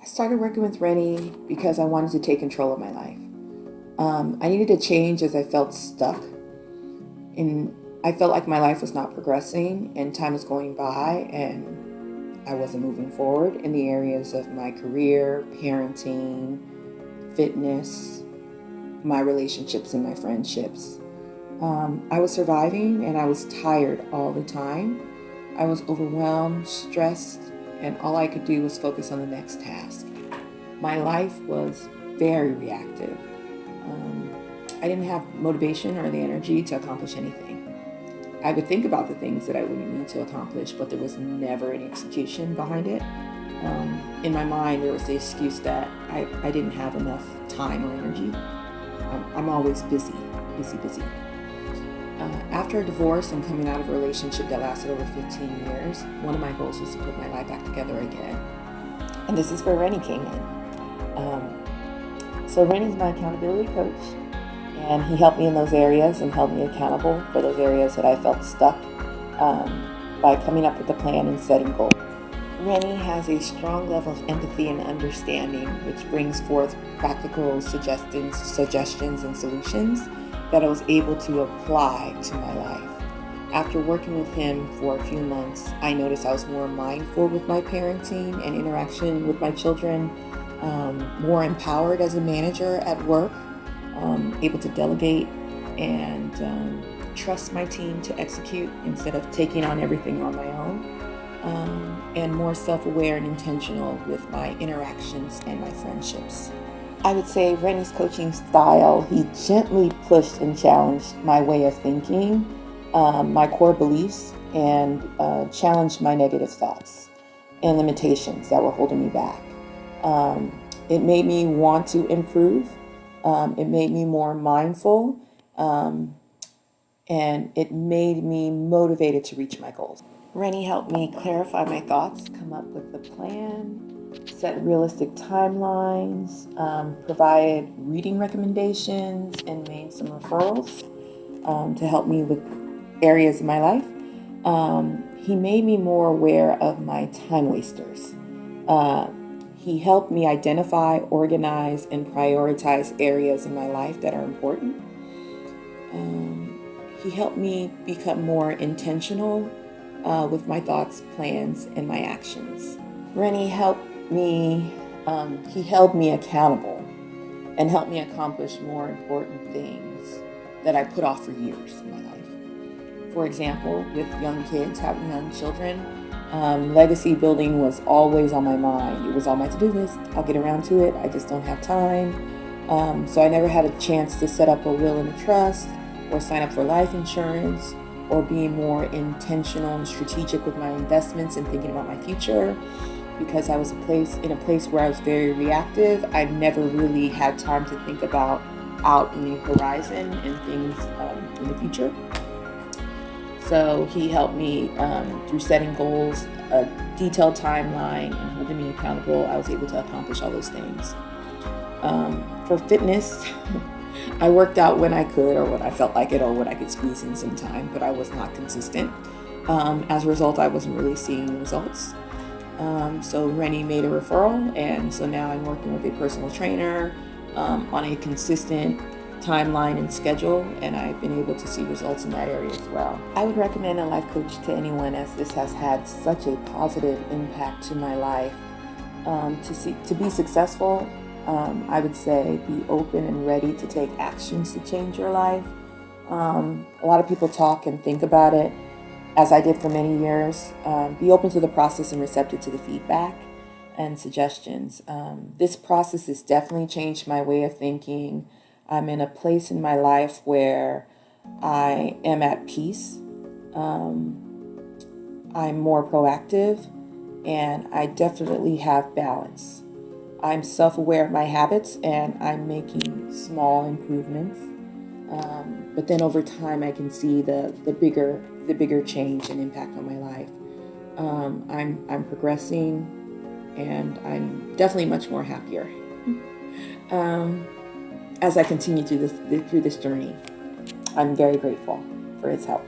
I started working with Rennie because I wanted to take control of my life. I needed a change as I felt stuck. I felt like my life was not progressing and time was going by and I wasn't moving forward in the areas of my career, parenting, fitness, my relationships and my friendships. I was surviving and I was tired all the time. I was overwhelmed, stressed, and all I could do was focus on the next task. My life was very reactive. I didn't have motivation or the energy to accomplish anything. I would think about the things that I would need to accomplish, but there was never any execution behind it. In my mind, there was the excuse that I didn't have enough time or energy. I'm always busy. After a divorce and coming out of a relationship that lasted over 15 years, one of my goals was to put my life back together again. And this is where Rennie came in. So Rennie's my accountability coach, and he helped me in those areas and held me accountable for those areas that I felt stuck by coming up with a plan and setting goals. Rennie has a strong level of empathy and understanding, which brings forth practical suggestions and solutions that I was able to apply to my life. After working with him for a few months, I noticed I was more mindful with my parenting and interaction with my children, more empowered as a manager at work, able to delegate and trust my team to execute instead of taking on everything on my own, and more self-aware and intentional with my interactions and my friendships. I would say Rennie's coaching style, he gently pushed and challenged my way of thinking, my core beliefs, and challenged my negative thoughts and limitations that were holding me back. It made me want to improve. It made me more mindful, and it made me motivated to reach my goals. Rennie helped me clarify my thoughts, come up with a plan, set realistic timelines, provided reading recommendations, and made some referrals to help me with areas of my life. He made me more aware of my time wasters. He helped me identify, organize, and prioritize areas in my life that are important. He helped me become more intentional with my thoughts, plans, and my actions. Rennie helped me, he held me accountable and helped me accomplish more important things that I put off for years in my life. For example, with young kids, having young children, legacy building was always on my mind. It was on my to-do list. I'll get around to it. I just don't have time. So I never had a chance to set up a will and a trust or sign up for life insurance or be more intentional and strategic with my investments and thinking about my future. Because I was in a place where I was very reactive, I never really had time to think about out in the horizon and things in the future. So he helped me through setting goals, a detailed timeline, and holding me accountable. I was able to accomplish all those things. For fitness, I worked out when I could or when I felt like it or when I could squeeze in some time, but I was not consistent. As a result, I wasn't really seeing results. So Rennie made a referral, and so now I'm working with a personal trainer on a consistent timeline and schedule, and I've been able to see results in that area as well. I would recommend a life coach to anyone, as this has had such a positive impact to my life. To be successful, I would say be open and ready to take actions to change your life. A lot of people talk and think about it, as I did for many years. Be open to the process and receptive to the feedback and suggestions. This process has definitely changed my way of thinking. I'm in a place in my life where I am at peace. I'm more proactive, and I definitely have balance. I'm self-aware of my habits, and I'm making small improvements. But then over time, I can see the bigger change and impact on my life. I'm progressing, and I'm definitely much more happier as I continue through this journey. I'm very grateful for his help.